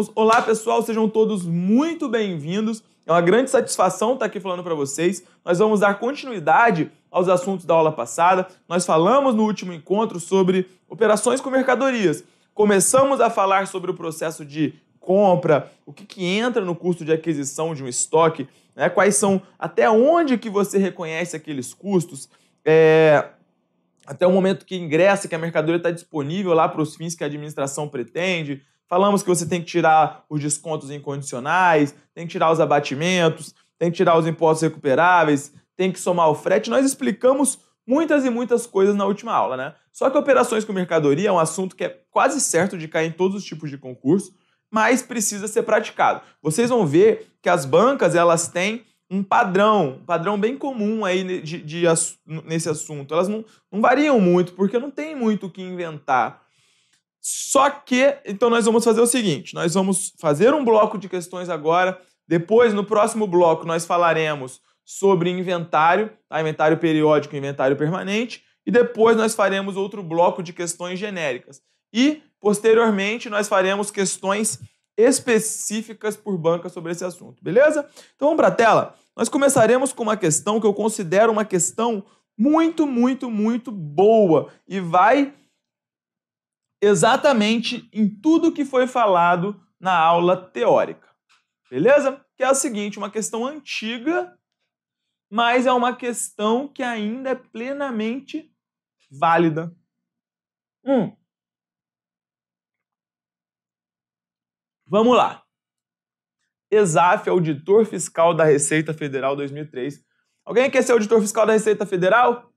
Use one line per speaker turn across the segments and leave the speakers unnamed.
Olá, pessoal, sejam todos muito bem-vindos. É uma grande satisfação estar aqui falando para vocês. Nós vamos dar continuidade aos assuntos da aula passada. Nós falamos no último encontro sobre operações com mercadorias. Começamos a falar sobre o processo de compra, o que entra no custo de aquisição de um estoque, né? Quais são, até onde que você reconhece aqueles custos, até o momento que ingressa, que a mercadoria está disponível lá para os fins que a administração pretende. Falamos que você tem que tirar os descontos incondicionais, tem que tirar os abatimentos, tem que tirar os impostos recuperáveis, tem que somar o frete. Nós explicamos muitas e muitas coisas na última aula, né? Só que operações com mercadoria é um assunto que é quase certo de cair em todos os tipos de concurso, mas precisa ser praticado. Vocês vão ver que as bancas, elas têm um padrão bem comum aí nesse assunto. Elas não variam muito, porque não tem muito o que inventar. Só que, então nós vamos fazer o seguinte, nós vamos fazer um bloco de questões agora, depois no próximo bloco nós falaremos sobre inventário, tá? Inventário periódico e inventário permanente, e depois nós faremos outro bloco de questões genéricas. E, posteriormente, nós faremos questões específicas por banca sobre esse assunto, beleza? Então vamos para a tela. Nós começaremos com uma questão que eu considero uma questão muito, muito, muito boa e vai exatamente em tudo que foi falado na aula teórica, beleza? Que é a seguinte, uma questão antiga, mas é uma questão que ainda é plenamente válida. Vamos lá. ESAF, Auditor Fiscal da Receita Federal 2003. Alguém quer ser auditor fiscal da Receita Federal?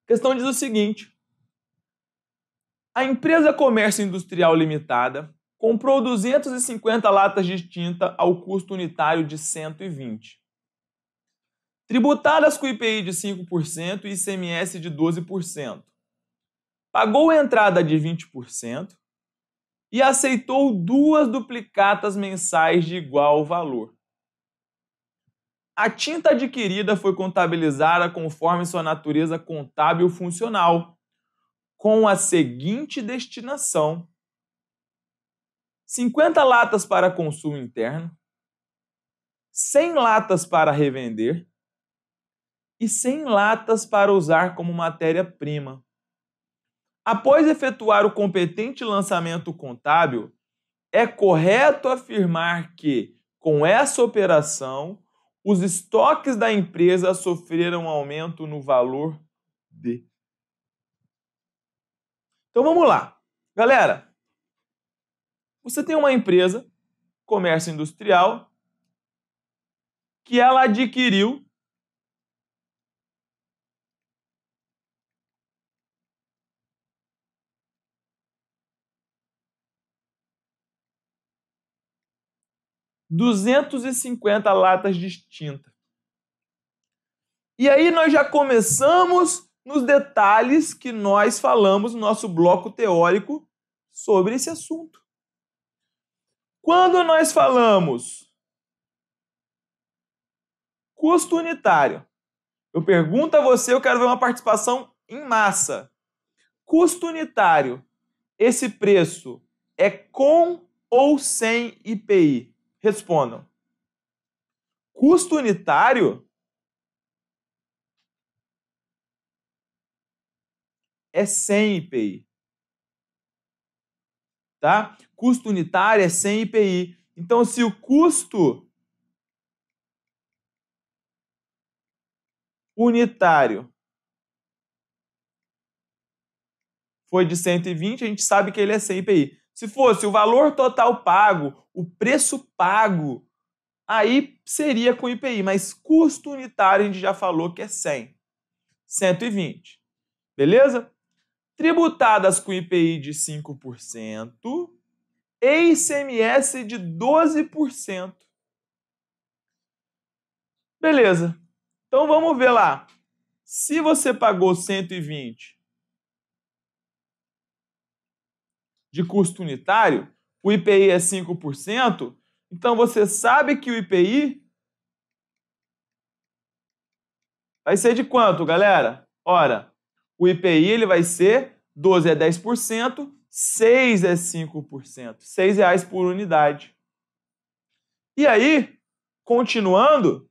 A questão diz o seguinte. A empresa Comércio Industrial Limitada comprou 250 latas de tinta ao custo unitário de 120. Tributadas com IPI de 5% e ICMS de 12%. Pagou entrada de 20% e aceitou 2 duplicatas mensais de igual valor. A tinta adquirida foi contabilizada conforme sua natureza contábil funcional, com a seguinte destinação: 50 latas para consumo interno, 100 latas para revender e 100 latas para usar como matéria-prima. Após efetuar o competente lançamento contábil, é correto afirmar que, com essa operação, os estoques da empresa sofreram aumento no valor de... Então vamos lá. Galera, você tem uma empresa, comércio industrial, que ela adquiriu ...250 latas de tinta. E aí nós já começamos nos detalhes que nós falamos no nosso bloco teórico sobre esse assunto. Quando nós falamos custo unitário, eu pergunto a você, eu quero ver uma participação em massa. Custo unitário, esse preço é com ou sem IPI? Respondam. Custo unitário é sem IPI. Tá? Custo unitário é sem IPI. Então, se o custo unitário foi de 120, a gente sabe que ele é sem IPI. Se fosse o valor total pago, o preço pago, aí seria com IPI, mas custo unitário a gente já falou que é 100. 120. Beleza? Tributadas com IPI de 5% e ICMS de 12%. Beleza. Então vamos ver lá. Se você pagou 120 de custo unitário, o IPI é 5%, então você sabe que o IPI vai ser de quanto, galera? Ora, o IPI ele vai ser 12 é 10%, 6 é 5%. R$6 por unidade. E aí, continuando,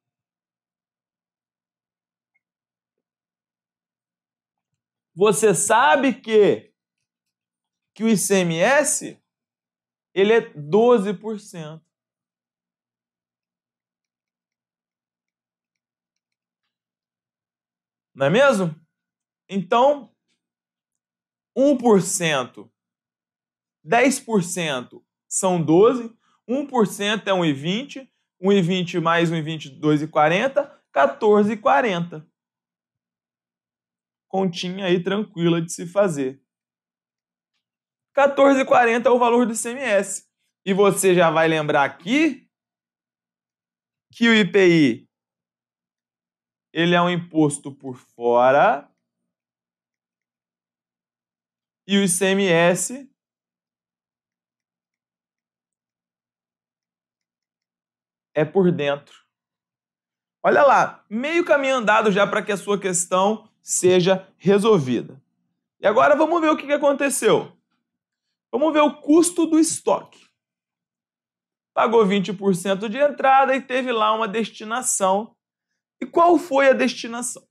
você sabe que o ICMS ele é 12%. Não é mesmo? Então, 1%, 10% são 12, 1% é 1,20, 1,20 mais 1,20, 2,40, 14,40. Continha aí tranquila de se fazer. 14,40 é o valor do ICMS. E você já vai lembrar aqui que o IPI ele é um imposto por fora e o ICMS é por dentro. Olha lá, meio caminho andado já para que a sua questão seja resolvida. E agora vamos ver o que aconteceu. Vamos ver o custo do estoque. Pagou 20% de entrada e teve lá uma destinação. E qual foi a destinação?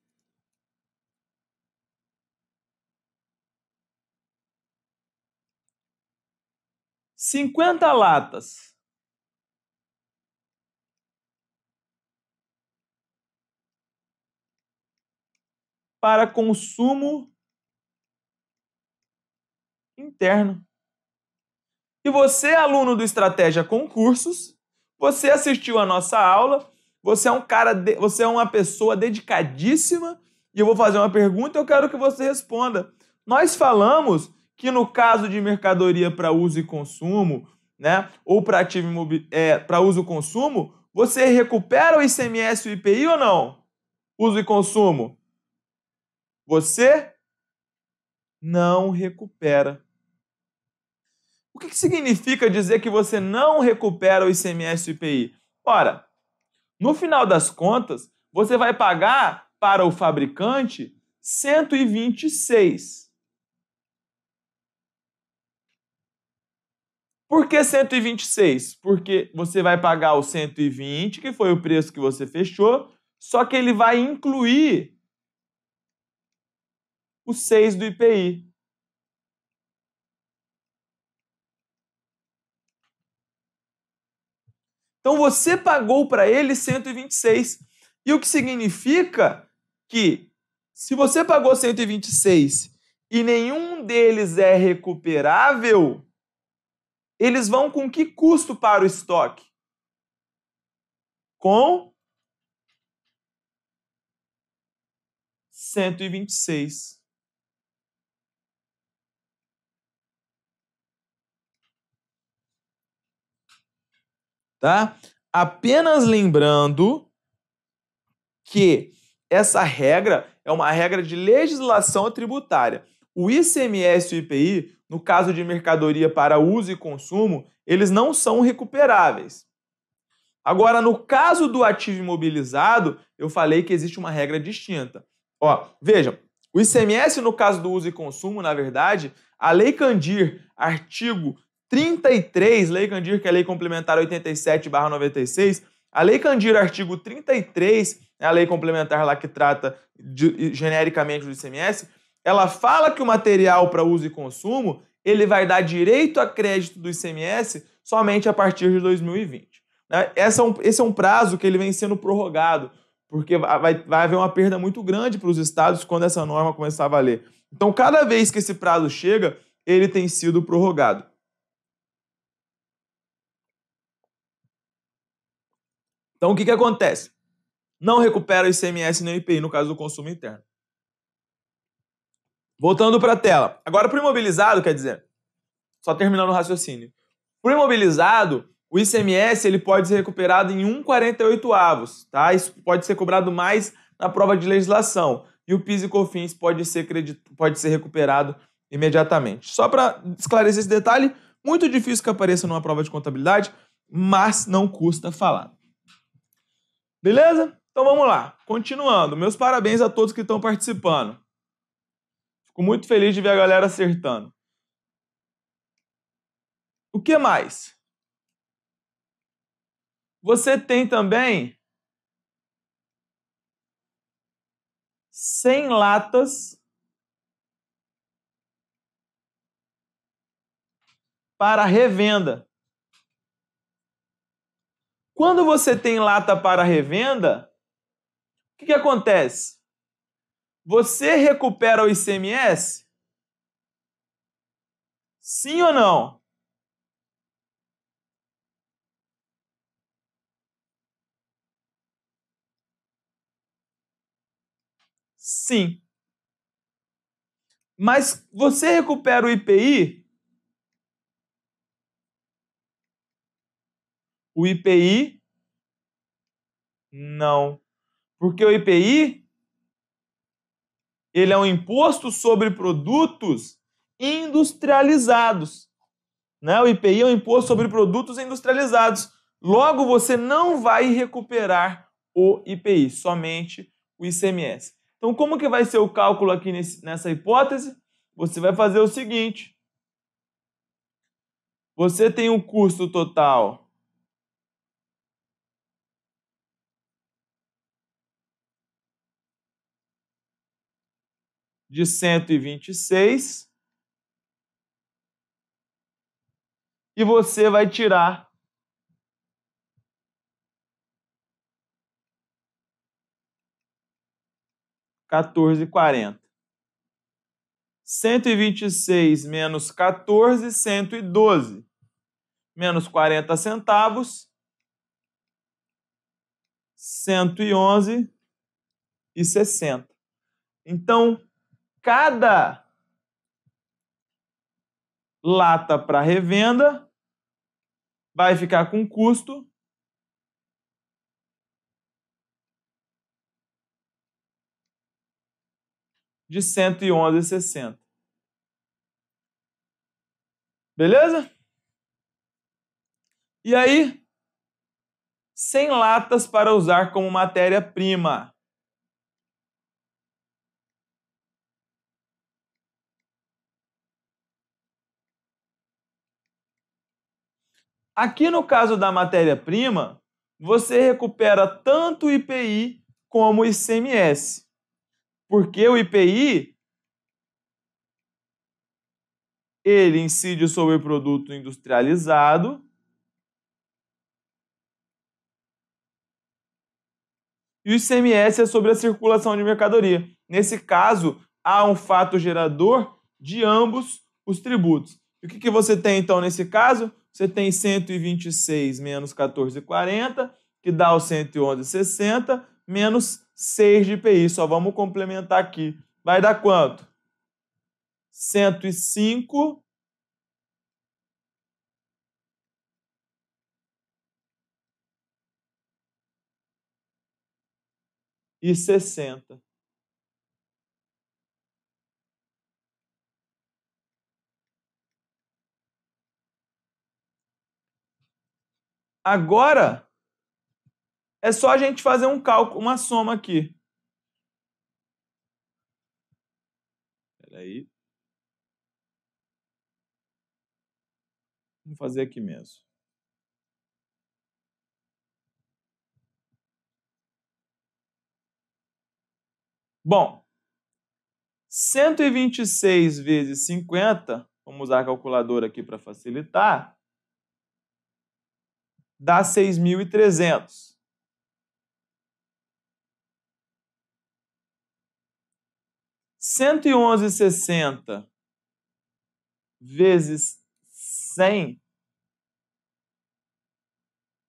$50 latas para consumo interno. E você, aluno do Estratégia Concursos, você assistiu a nossa aula, você é uma pessoa dedicadíssima e eu vou fazer uma pergunta e eu quero que você responda. Nós falamos que no caso de mercadoria para uso e consumo, né, ou para para uso e consumo, você recupera o ICMS e o IPI ou não? Uso e consumo. Você não recupera. O que significa dizer que você não recupera o ICMS e o IPI? Ora, no final das contas, você vai pagar para o fabricante 126. Por que 126? Porque você vai pagar o 120, que foi o preço que você fechou, só que ele vai incluir o 6 do IPI. Então você pagou para ele 126. E o que significa que se você pagou 126 e nenhum deles é recuperável, eles vão com que custo para o estoque? Com 126. Tá? Apenas lembrando que essa regra é uma regra de legislação tributária. O ICMS e o IPI, no caso de mercadoria para uso e consumo, eles não são recuperáveis. Agora, no caso do ativo imobilizado, eu falei que existe uma regra distinta. Ó, vejam, o ICMS no caso do uso e consumo, na verdade, a Lei Candir, artigo 33, Lei Candir, que é a Lei Complementar 87/96, a Lei Candir, artigo 33, é a lei complementar lá que trata genericamente do ICMS, ela fala que o material para uso e consumo, ele vai dar direito a crédito do ICMS somente a partir de 2020. Esse é um prazo que ele vem sendo prorrogado, porque vai haver uma perda muito grande para os estados quando essa norma começar a valer. Então, cada vez que esse prazo chega, ele tem sido prorrogado. Então, o que acontece? Não recupera o ICMS nem o IPI no caso do consumo interno. Voltando para a tela. Agora, para o imobilizado, quer dizer, só terminando o raciocínio. Para o imobilizado, o ICMS ele pode ser recuperado em 1,48avos, tá? Isso pode ser cobrado mais na prova de legislação. E o PIS e COFINS pode ser recuperado imediatamente. Só para esclarecer esse detalhe, muito difícil que apareça numa prova de contabilidade, mas não custa falar. Beleza? Então vamos lá. Continuando. Meus parabéns a todos que estão participando. Fico muito feliz de ver a galera acertando. O que mais? Você tem também 100 latas para revenda. Quando você tem lata para revenda, o que acontece? Você recupera o ICMS? Sim ou não? Sim. Mas você recupera o IPI? O IPI? Não. Porque o IPI, ele é um imposto sobre produtos industrializados. Né? O IPI é um imposto sobre produtos industrializados. Logo, você não vai recuperar o IPI, somente o ICMS. Então, como que vai ser o cálculo aqui nessa hipótese? Você vai fazer o seguinte. Você tem um custo total de 126 e você vai tirar 14,40. 126 menos 14, 112. Menos 40 centavos, 111,60. Então, cada lata para revenda vai ficar com custo de 111,60. Beleza? E aí, 100 latas para usar como matéria-prima. Aqui no caso da matéria-prima, você recupera tanto o IPI como o ICMS. Porque o IPI ele incide sobre o produto industrializado e o ICMS é sobre a circulação de mercadoria. Nesse caso, há um fato gerador de ambos os tributos. E o que você tem, então, nesse caso? Você tem 126 menos 14,40, que dá o 111,60, menos 6 de IPI. Só vamos complementar aqui. Vai dar quanto? 105 e 60. Agora, é só a gente fazer um cálculo, uma soma aqui. Espera aí. Vamos fazer aqui mesmo. Bom, 126 vezes 50, vamos usar a calculadora aqui para facilitar, dá 6.300. 111,60 vezes 100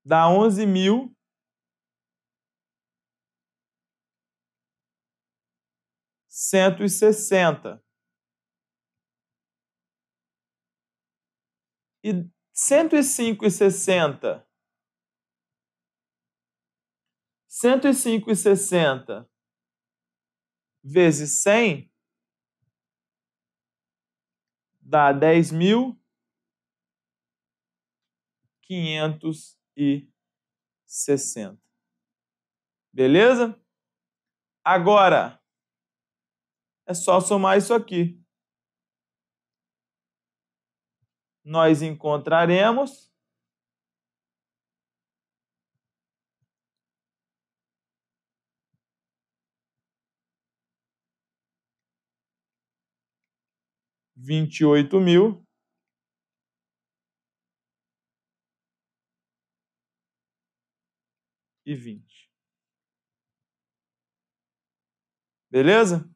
dá 11.160. E 105,60 vezes 100 dá 10.560. Beleza? Agora, é só somar isso aqui. nós encontraremos R$28.020. Beleza?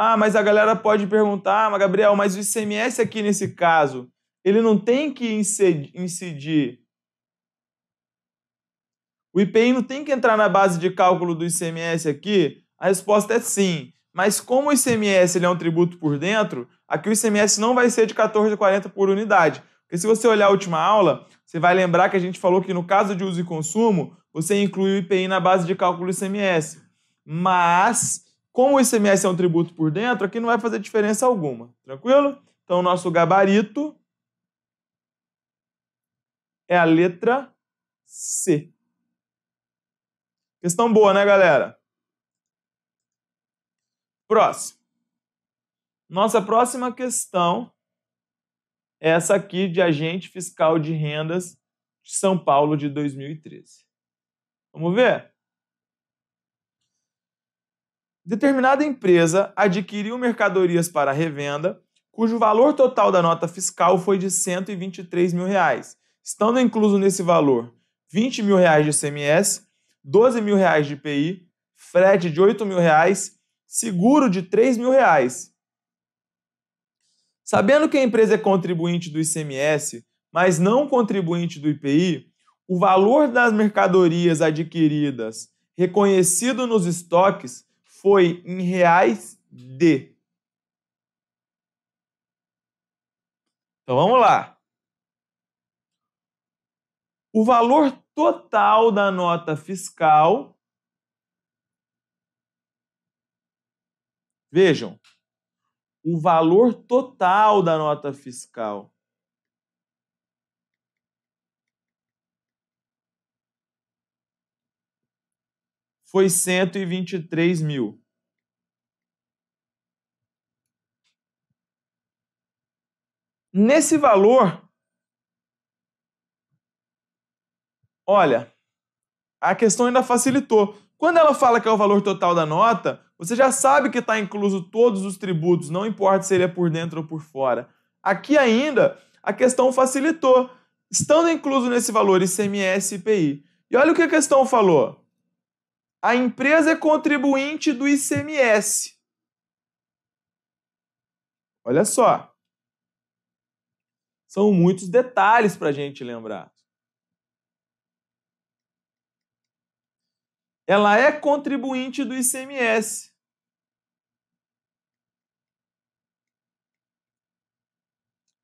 Ah, mas a galera pode perguntar, mas Gabriel, mas o ICMS aqui nesse caso, ele não tem que incidir. O IPI não tem que entrar na base de cálculo do ICMS aqui? A resposta é sim. Mas como o ICMS ele é um tributo por dentro, aqui o ICMS não vai ser de 14,40 por unidade. Porque se você olhar a última aula, você vai lembrar que a gente falou que no caso de uso e consumo, você inclui o IPI na base de cálculo do ICMS. Mas, como o ICMS é um tributo por dentro, aqui não vai fazer diferença alguma. Tranquilo? Então, o nosso gabarito é a letra C. Questão boa, né, galera? Próximo. Nossa próxima questão é essa aqui de agente fiscal de rendas de São Paulo de 2013. Vamos ver? Determinada empresa adquiriu mercadorias para revenda, cujo valor total da nota fiscal foi de R$123 mil, estando incluso nesse valor R$20 mil de ICMS, R$12 mil de IPI, frete de R$8 mil, seguro de R$3 mil. Sabendo que a empresa é contribuinte do ICMS, mas não contribuinte do IPI, o valor das mercadorias adquiridas reconhecido nos estoques foi em reais de. Então vamos lá. O valor total da nota fiscal. Vejam, o valor total da nota fiscal foi R$123 mil. Nesse valor, olha, a questão ainda facilitou. Quando ela fala que é o valor total da nota, você já sabe que está incluso todos os tributos, não importa se ele é por dentro ou por fora. Aqui ainda, a questão facilitou. Estando incluso nesse valor ICMS e IPI. E olha o que a questão falou. A empresa é contribuinte do ICMS. Olha só. São muitos detalhes para a gente lembrar. Ela é contribuinte do ICMS.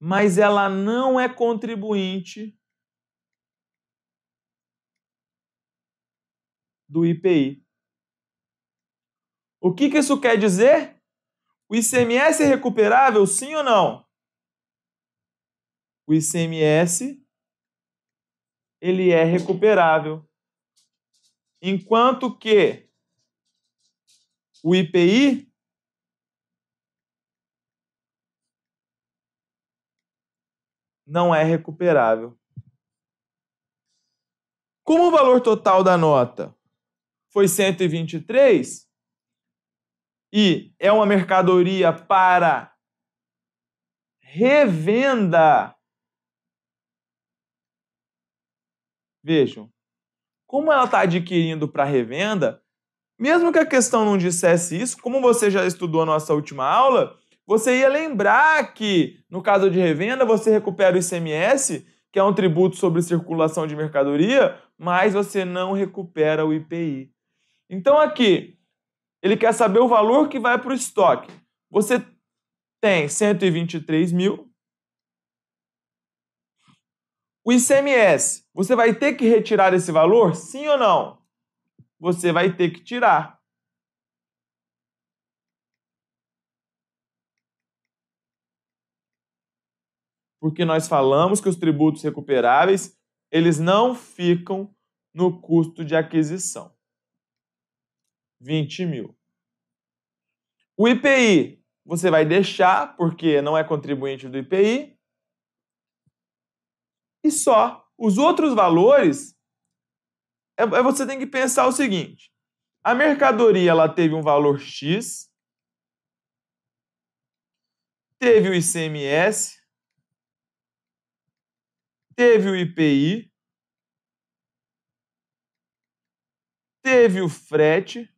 Mas ela não é contribuinte do IPI. O que isso quer dizer? O ICMS é recuperável, sim ou não? O ICMS ele é recuperável. Enquanto que o IPI não é recuperável. Como o valor total da nota foi 123 e é uma mercadoria para revenda, vejam, como ela está adquirindo para revenda, mesmo que a questão não dissesse isso, como você já estudou a nossa última aula, você ia lembrar que, no caso de revenda, você recupera o ICMS, que é um tributo sobre circulação de mercadoria, mas você não recupera o IPI. Então aqui, ele quer saber o valor que vai para o estoque. Você tem 123 mil. O ICMS, você vai ter que retirar esse valor? Sim ou não? Você vai ter que tirar. Porque nós falamos que os tributos recuperáveis, eles não ficam no custo de aquisição. 20 mil. O IPI, você vai deixar, porque não é contribuinte do IPI, e só. Os outros valores, você tem que pensar o seguinte, a mercadoria ela teve um valor X, teve o ICMS, teve o IPI, teve o frete,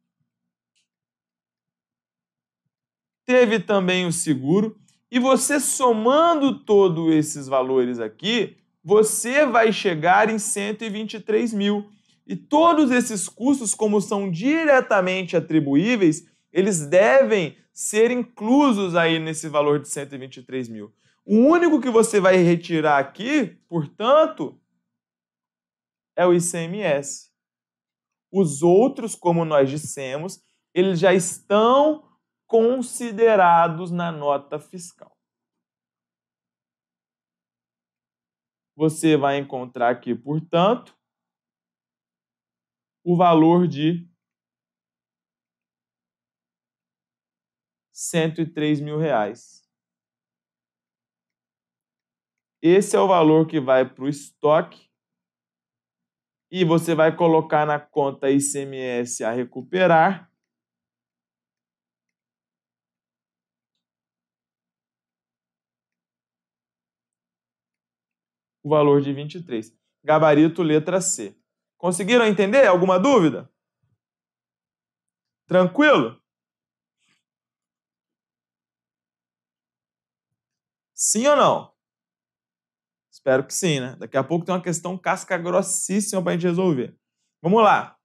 teve também o seguro, e você somando todos esses valores aqui, você vai chegar em 123 mil. E todos esses custos, como são diretamente atribuíveis, eles devem ser inclusos aí nesse valor de 123 mil. O único que você vai retirar aqui, portanto, é o ICMS. Os outros, como nós dissemos, eles já estão considerados na nota fiscal. Você vai encontrar aqui, portanto, o valor de 103 mil reais. Esse é o valor que vai para o estoque e você vai colocar na conta ICMS a recuperar o valor de 23. Gabarito letra C. Conseguiram entender? Alguma dúvida? Tranquilo? Sim ou não? Espero que sim, né? Daqui a pouco tem uma questão casca grossíssima para a gente resolver. Vamos lá.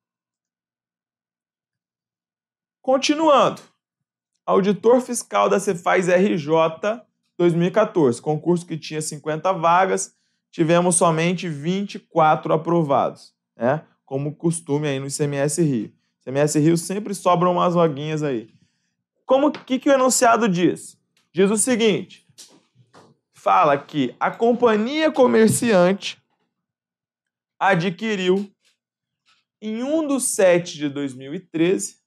Continuando. Auditor fiscal da Cefaz RJ 2014. Concurso que tinha 50 vagas, tivemos somente 24 aprovados, né? Como costume aí no ICMS Rio. ICMS Rio sempre sobram umas vaguinhas aí. O que o enunciado diz? Diz o seguinte, fala que a companhia comerciante adquiriu em 1/7 de 2013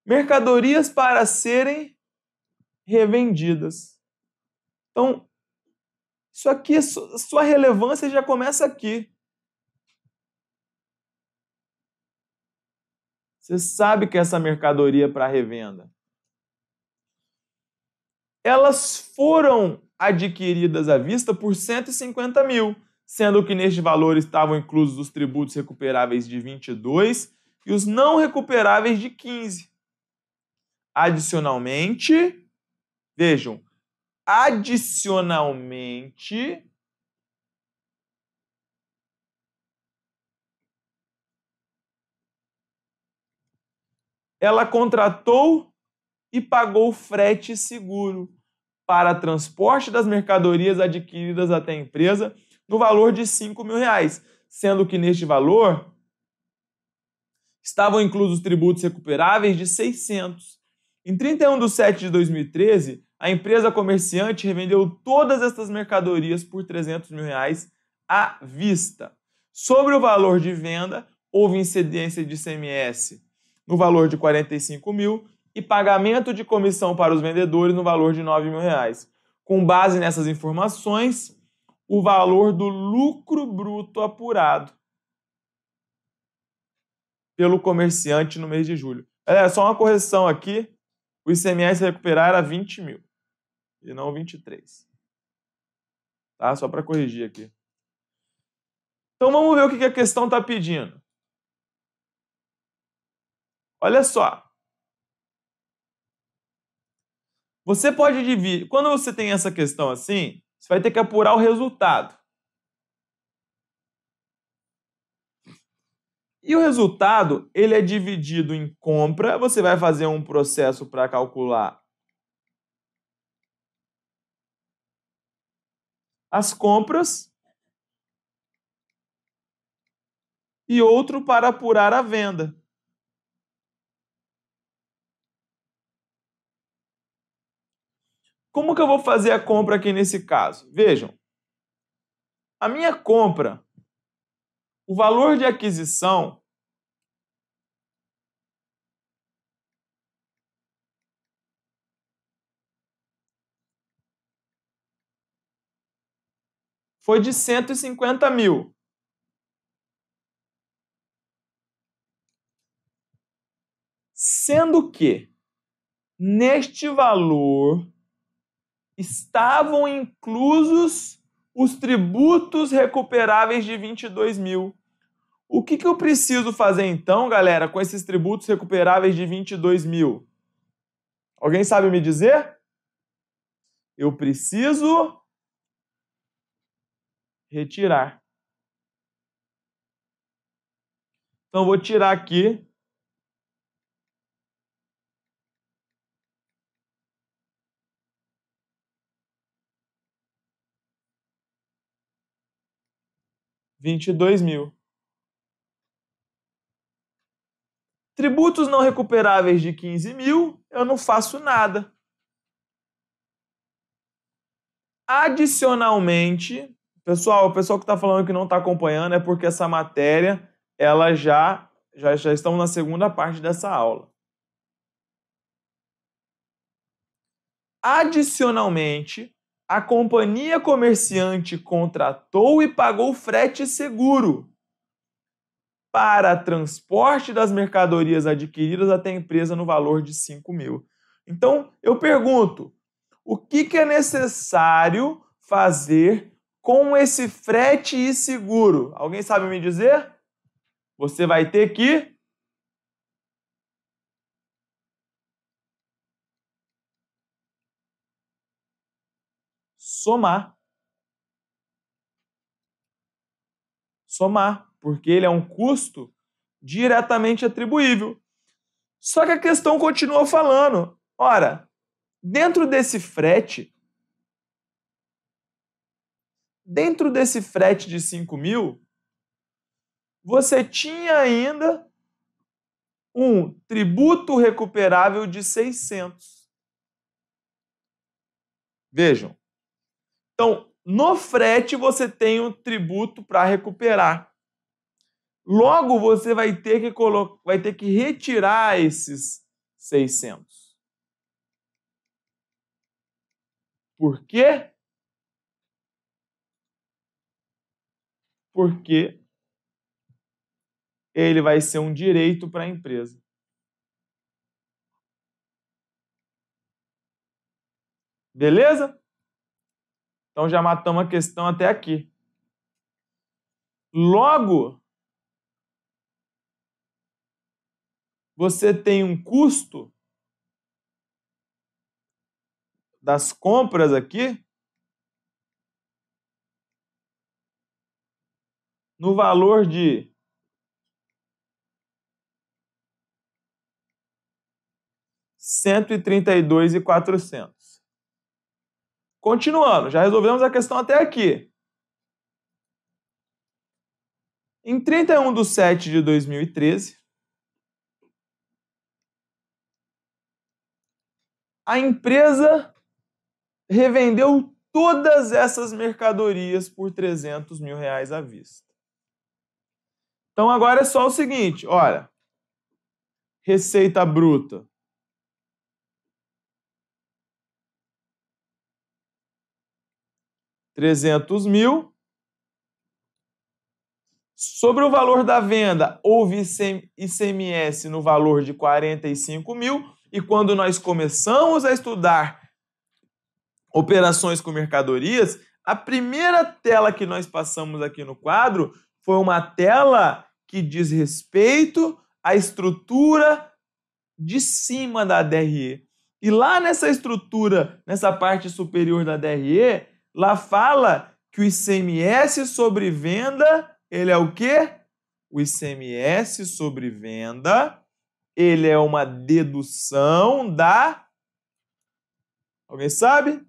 mercadorias para serem revendidas. Então, isso aqui, sua relevância já começa aqui. Você sabe que essa mercadoria é para revenda. Elas foram adquiridas à vista por 150 mil, sendo que neste valor estavam inclusos os tributos recuperáveis de 22 e os não recuperáveis de 15. Adicionalmente, vejam, adicionalmente, ela contratou e pagou frete seguro para transporte das mercadorias adquiridas até a empresa no valor de 5 mil reais, sendo que neste valor estavam inclusos tributos recuperáveis de 600. Em 31/7 de 2013, a empresa comerciante revendeu todas estas mercadorias por 300 mil reais à vista. Sobre o valor de venda, houve incidência de ICMS no valor de 45 mil e pagamento de comissão para os vendedores no valor de 9 mil reais. Com base nessas informações, o valor do lucro bruto apurado pelo comerciante no mês de julho. Só uma correção aqui, o ICMS a recuperar era 20 mil e não 23. Tá? Só para corrigir aqui. Então vamos ver o que a questão está pedindo. Olha só. Você pode dividir. Quando você tem essa questão assim, você vai ter que apurar o resultado. E o resultado, ele é dividido em compra. Você vai fazer um processo para calcular as compras e outro para apurar a venda. Como que eu vou fazer a compra aqui nesse caso? Vejam, a minha compra, o valor de aquisição foi de 150 mil. Sendo que, neste valor, estavam inclusos os tributos recuperáveis de 22 mil. O que eu preciso fazer então, galera, com esses tributos recuperáveis de 22 mil? Alguém sabe me dizer? Eu preciso retirar. Então, eu vou tirar aqui R$ 22 mil. Tributos não recuperáveis de 15 mil, eu não faço nada. Adicionalmente, pessoal, o pessoal que está falando que não está acompanhando é porque essa matéria, ela já estamos na segunda parte dessa aula. Adicionalmente, a companhia comerciante contratou e pagou frete seguro para transporte das mercadorias adquiridas até a empresa no valor de 5 mil. Então, eu pergunto, o que é necessário fazer com esse frete e seguro? Alguém sabe me dizer? Você vai ter que somar. Somar, porque ele é um custo diretamente atribuível. Só que a questão continua falando. Ora, dentro desse frete de 5 mil, você tinha ainda um tributo recuperável de 600. Vejam. Então, no frete você tem um tributo para recuperar. Logo, você vai ter que retirar esses 600. Por quê? Porque ele vai ser um direito para a empresa. Beleza? Então já matamos a questão até aqui. Logo, você tem um custo das compras aqui no valor de R$ 132.400. Continuando, já resolvemos a questão até aqui. Em 31/7/2013, a empresa revendeu todas essas mercadorias por R$ 300 mil à vista. Então agora é só o seguinte, olha, receita bruta R$ 300 mil. Sobre o valor da venda, houve ICMS no valor de 45 mil, e quando nós começamos a estudar operações com mercadorias, a primeira tela que nós passamos aqui no quadro foi uma tela que diz respeito à estrutura de cima da DRE. E lá nessa estrutura, nessa parte superior da DRE, lá fala que o ICMS sobre venda, ele é o quê? O ICMS sobre venda, ele é uma dedução da... Alguém sabe?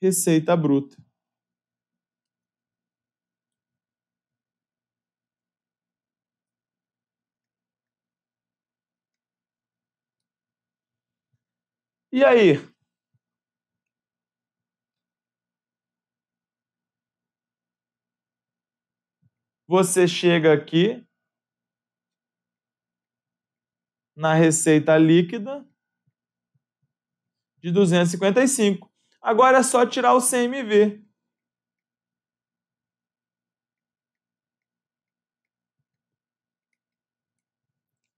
Receita bruta. E aí? Você chega aqui na receita líquida de 255. Agora é só tirar o CMV. R$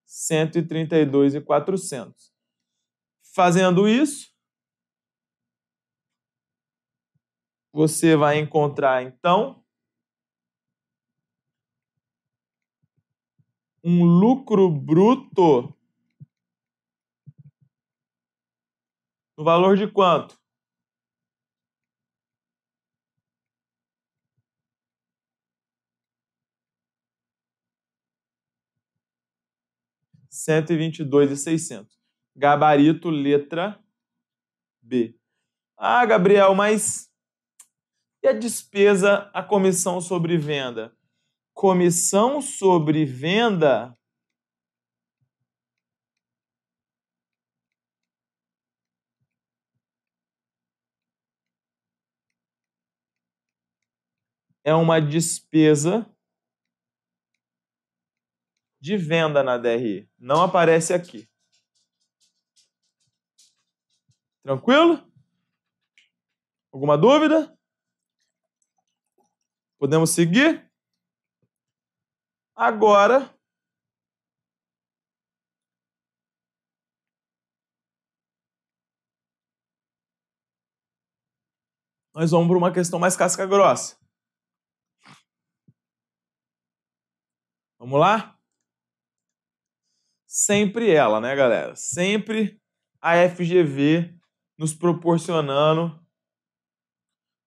132.400. Fazendo isso, você vai encontrar, então, um lucro bruto no valor de quanto? R$ 122.600. Gabarito, letra B. Ah, Gabriel, mas e a despesa, a comissão sobre venda? Comissão sobre venda é uma despesa de venda na DRE. Não aparece aqui. Tranquilo? Alguma dúvida? Podemos seguir? Agora, nós vamos para uma questão mais casca grossa. Vamos lá? Sempre ela, né, galera? Sempre a FGV nos proporcionando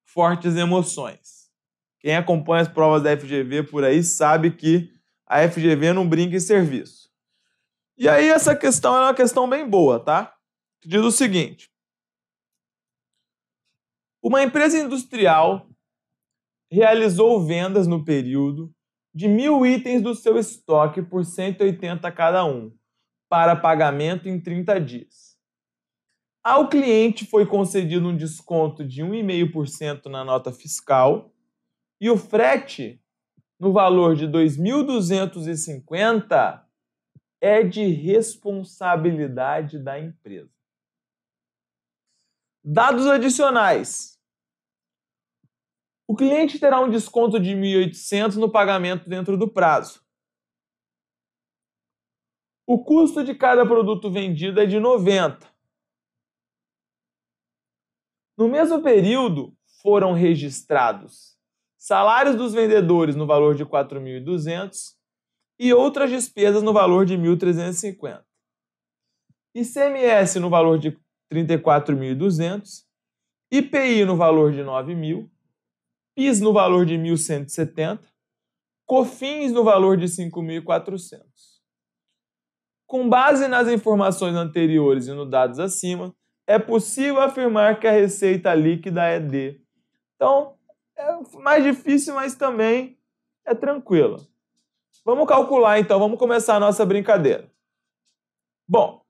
fortes emoções. Quem acompanha as provas da FGV por aí sabe que a FGV não brinca em serviço. E aí essa questão é uma questão bem boa, tá? Que diz o seguinte: uma empresa industrial realizou vendas no período de 1.000 itens do seu estoque por 180 cada um, para pagamento em 30 dias. Ao cliente foi concedido um desconto de 1,5% na nota fiscal e o frete, no valor de 2.250, é de responsabilidade da empresa. Dados adicionais. O cliente terá um desconto de 1.800 no pagamento dentro do prazo. O custo de cada produto vendido é de 90. No mesmo período, foram registrados salários dos vendedores no valor de 4.200 e outras despesas no valor de 1.350. ICMS no valor de 34.200, IPI no valor de 9.000, PIS no valor de 1.170, COFINS no valor de 5.400. Com base nas informações anteriores e nos dados acima, é possível afirmar que a receita líquida é de. Então, é mais difícil, mas também é tranquila. Vamos calcular, então. Vamos começar a nossa brincadeira. Bom,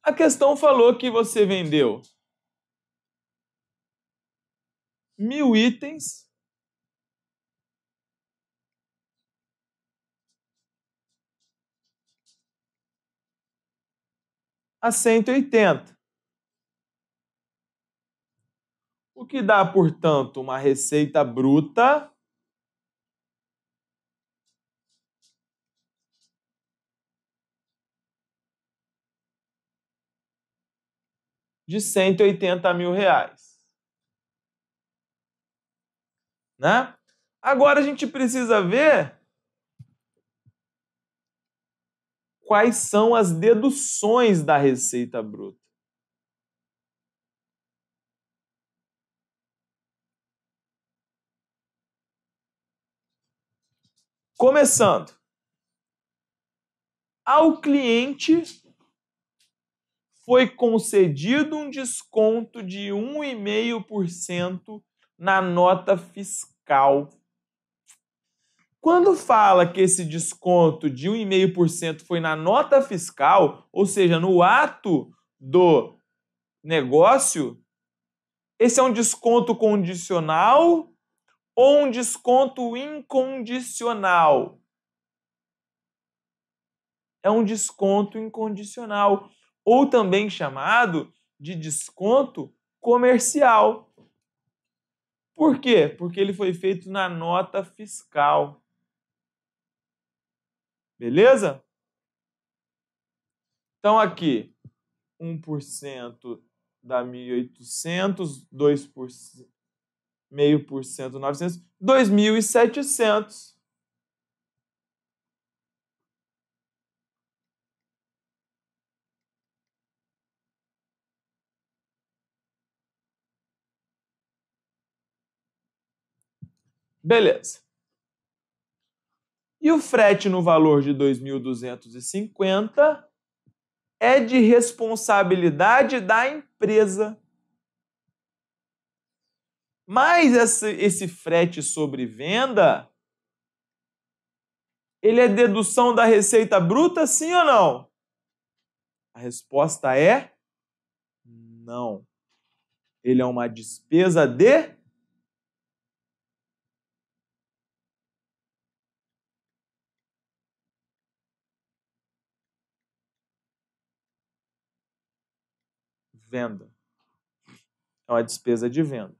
a questão falou que você vendeu 1.000 itens a 180. O que dá, portanto, uma receita bruta de R$ 180.000. Né? Agora a gente precisa ver quais são as deduções da receita bruta. Começando. Ao cliente foi concedido um desconto de 1,5% na nota fiscal. Quando fala que esse desconto de 1,5% foi na nota fiscal, ou seja, no ato do negócio, esse é um desconto condicional ou um desconto incondicional? É um desconto incondicional. ou também chamado de desconto comercial. Por quê? Porque ele foi feito na nota fiscal. Beleza? Então, aqui, 1% dá 1.800, 2%, 0,5%, 900, 2.700. Beleza. E o frete no valor de 2.250 é de responsabilidade da empresa. Mas esse frete sobre venda, ele é dedução da receita bruta, sim ou não? A resposta é não. Ele é uma despesa de venda. É uma despesa de venda.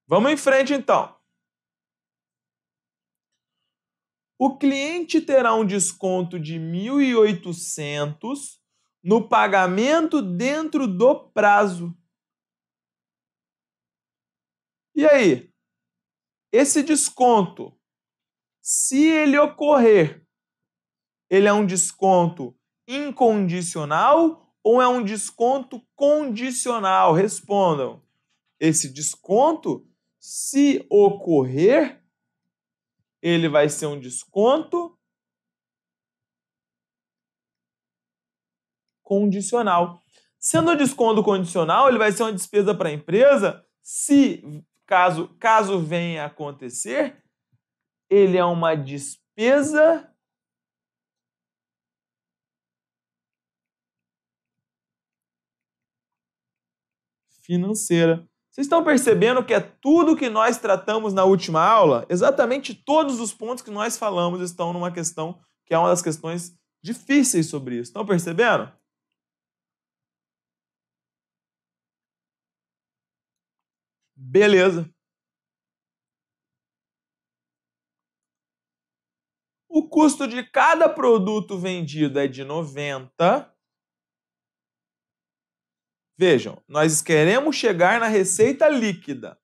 Vamos em frente, então. O cliente terá um desconto de 1.800 no pagamento dentro do prazo. E aí? Esse desconto, se ele ocorrer, ele é um desconto incondicional ou é um desconto condicional? Respondam. Esse desconto, se ocorrer, ele vai ser um desconto condicional. Sendo um desconto condicional, ele vai ser uma despesa para a empresa. Se caso venha a acontecer, ele é uma despesa financeira. Vocês estão percebendo que é tudo que nós tratamos na última aula? Exatamente todos os pontos que nós falamos estão numa questão que é uma das questões difíceis sobre isso. Estão percebendo? Beleza. O custo de cada produto vendido é de 90. Vejam, nós queremos chegar na receita líquida.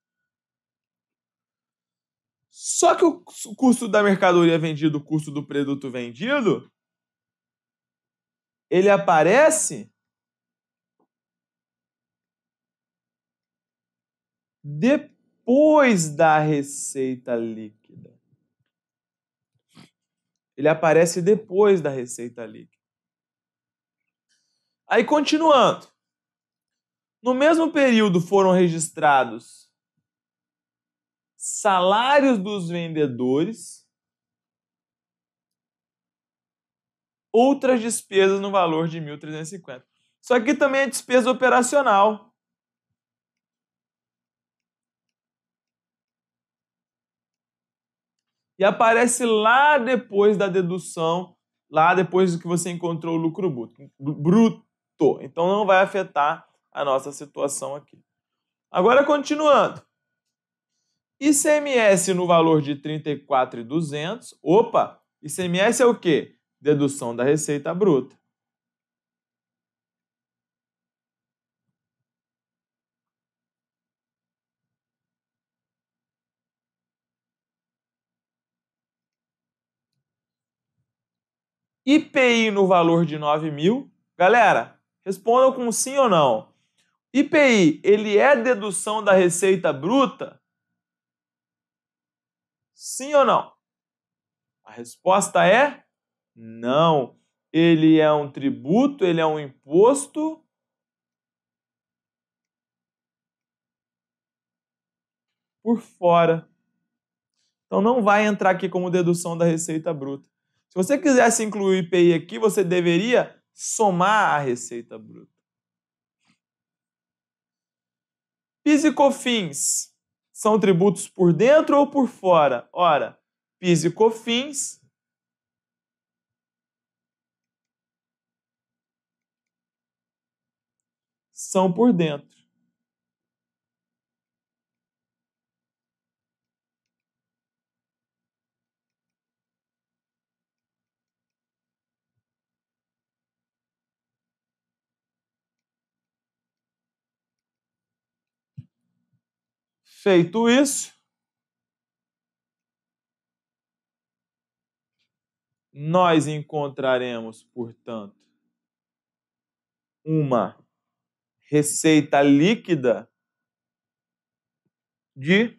Só que o custo da mercadoria vendida, o custo do produto vendido, ele aparece depois da receita líquida. Ele aparece depois da receita líquida. Aí, continuando. No mesmo período foram registrados salários dos vendedores, outras despesas no valor de 1.350. Isso aqui também é despesa operacional. E aparece lá depois da dedução, lá depois que você encontrou o lucro bruto. Então não vai afetar a nossa situação aqui. Agora, continuando. ICMS no valor de 34.200. Opa, ICMS é o quê? Dedução da receita bruta. IPI no valor de 9.000. Galera, respondam com sim ou não. IPI, ele é dedução da receita bruta? Sim ou não? A resposta é não. Ele é um tributo, ele é um imposto por fora. Então não vai entrar aqui como dedução da receita bruta. Se você quisesse incluir o IPI aqui, você deveria somar a receita bruta. PIS e COFINS são tributos por dentro ou por fora? Ora, PIS e COFINS são por dentro. Feito isso, nós encontraremos, portanto, uma receita líquida de R$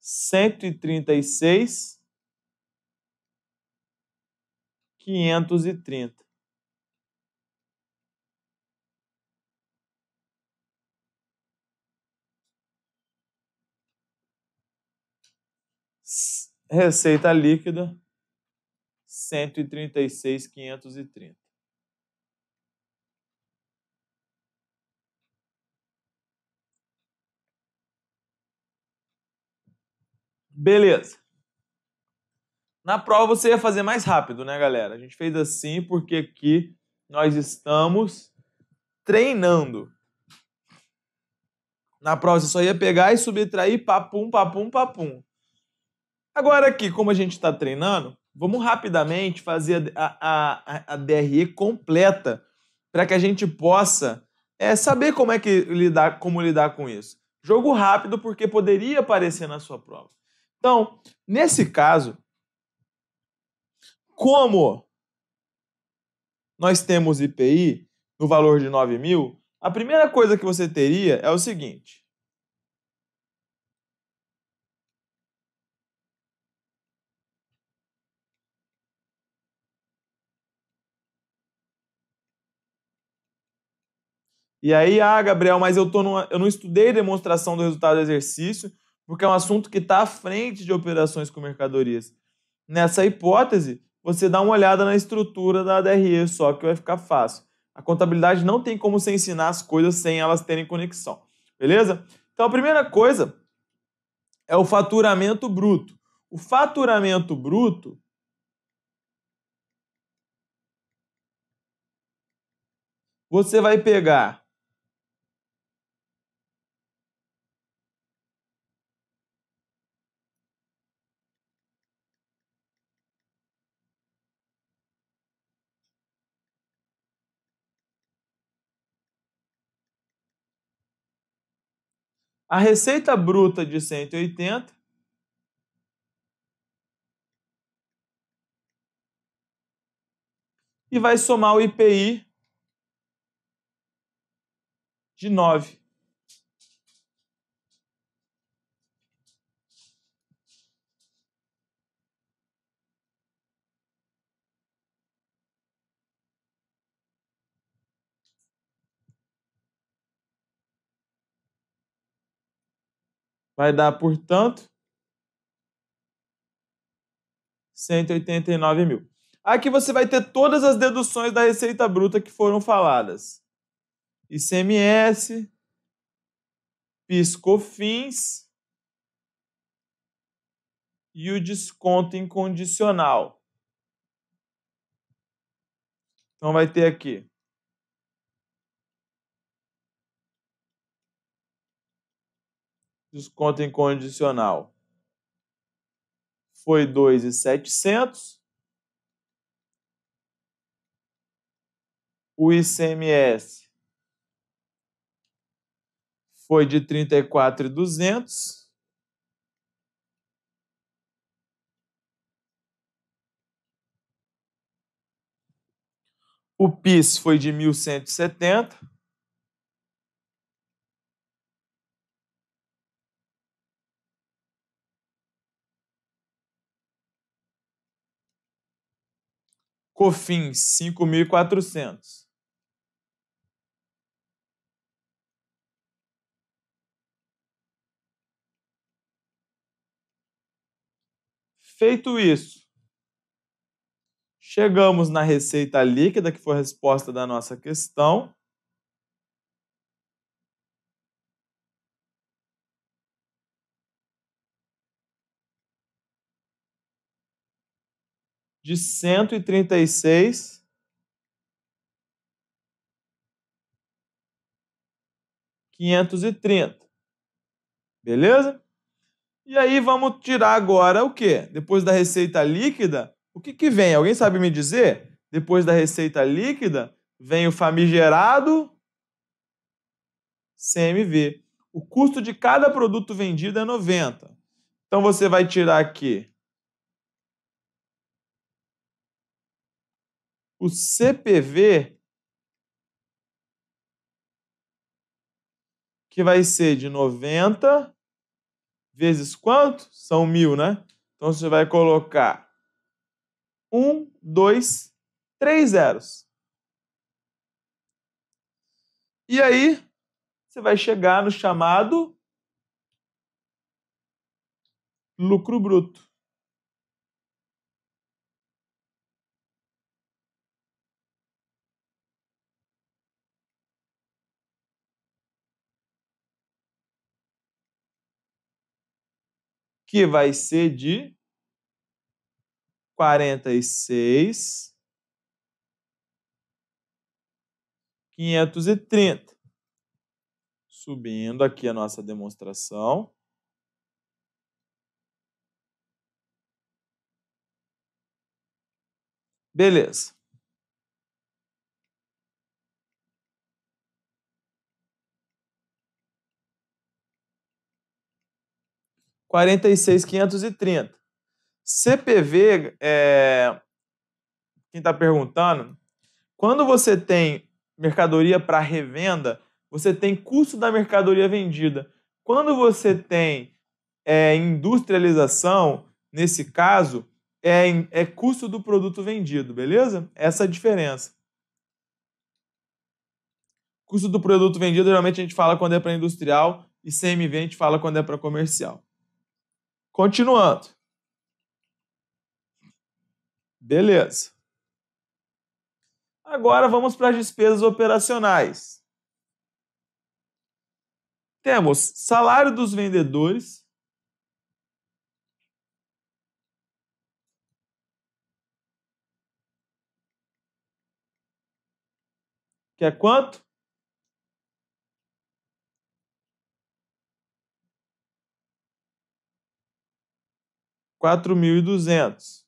136.530. Receita líquida, 136.530. Beleza. Na prova você ia fazer mais rápido, né, galera? A gente fez assim porque aqui nós estamos treinando. Na prova você só ia pegar e subtrair papum, papum, papum. Agora aqui, como a gente está treinando, vamos rapidamente fazer a DRE completa para que a gente possa saber como lidar com isso. Jogo rápido porque poderia aparecer na sua prova. Então, nesse caso, como nós temos IPI no valor de 9.000, a primeira coisa que você teria é o seguinte. E aí, Gabriel, mas eu não estudei demonstração do resultado do exercício, porque é um assunto que está à frente de operações com mercadorias. Nessa hipótese, você dá uma olhada na estrutura da DRE só, que vai ficar fácil. A contabilidade não tem como você ensinar as coisas sem elas terem conexão. Beleza? Então, a primeira coisa é o faturamento bruto. O faturamento bruto você vai pegar a receita bruta de 180 e vai somar o IPI de 9. Vai dar, portanto, 189.000. Aqui você vai ter todas as deduções da receita bruta que foram faladas. ICMS, PIS/COFINS e o desconto incondicional. Então vai ter aqui desconto incondicional foi 2.700. O ICMS foi de 34.200. O PIS foi de 1.170. COFINS, 5.400. Feito isso, chegamos na receita líquida, que foi a resposta da nossa questão. de 136.530. Beleza? E aí vamos tirar agora o quê? Depois da receita líquida, o que que vem? Alguém sabe me dizer? Depois da receita líquida, vem o famigerado CMV. O custo de cada produto vendido é 90. Então você vai tirar aqui o CPV, que vai ser de 90 vezes quanto? São 1.000, né? Então você vai colocar 1, 2, 3 zeros. E aí você vai chegar no chamado lucro bruto. Que vai ser de 46.530. Subindo aqui a nossa demonstração. Beleza. R$ 46.530. CPV, quem está perguntando, quando você tem mercadoria para revenda, você tem custo da mercadoria vendida. Quando você tem industrialização, nesse caso, é custo do produto vendido, beleza? Essa é a diferença. Custo do produto vendido, geralmente a gente fala quando é para industrial, e CMV a gente fala quando é para comercial. Continuando. Beleza. Agora vamos para as despesas operacionais. Temos salário dos vendedores, que é quanto? 4.200.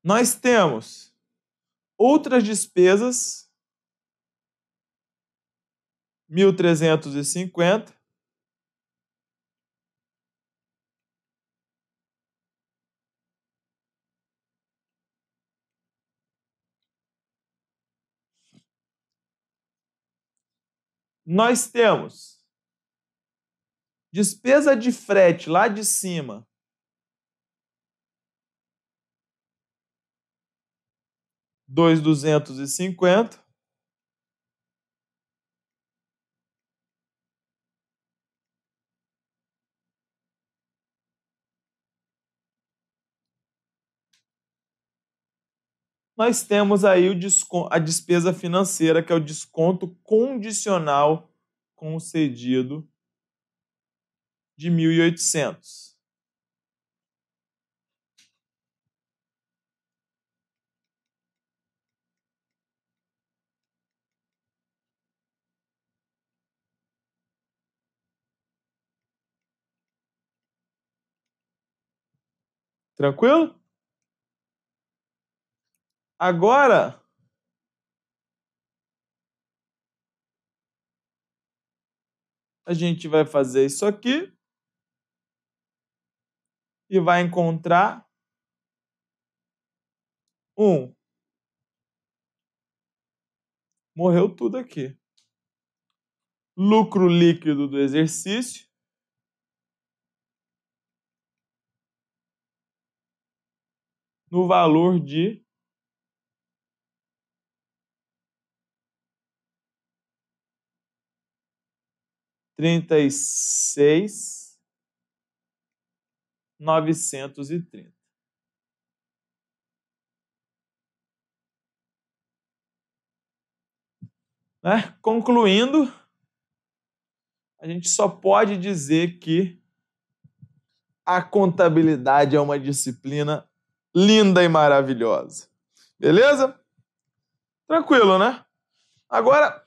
Nós temos outras despesas, 1.350. Nós temos despesa de frete lá de cima, 2.250. Nós temos aí a despesa financeira, que é o desconto condicional concedido de 1.800. Tranquilo? Agora, a gente vai fazer isso aqui e vai encontrar morreu tudo aqui. Lucro líquido do exercício no valor de R$ 36.930. Né? Concluindo, a gente só pode dizer que a contabilidade é uma disciplina linda e maravilhosa. Beleza? Tranquilo, né? Agora,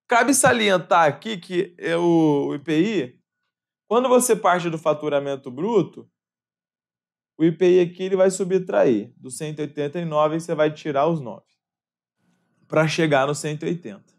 cabe salientar aqui que o IPI, quando você parte do faturamento bruto, o IPI aqui ele vai subtrair. Do 189 você vai tirar os 9 para chegar no 180.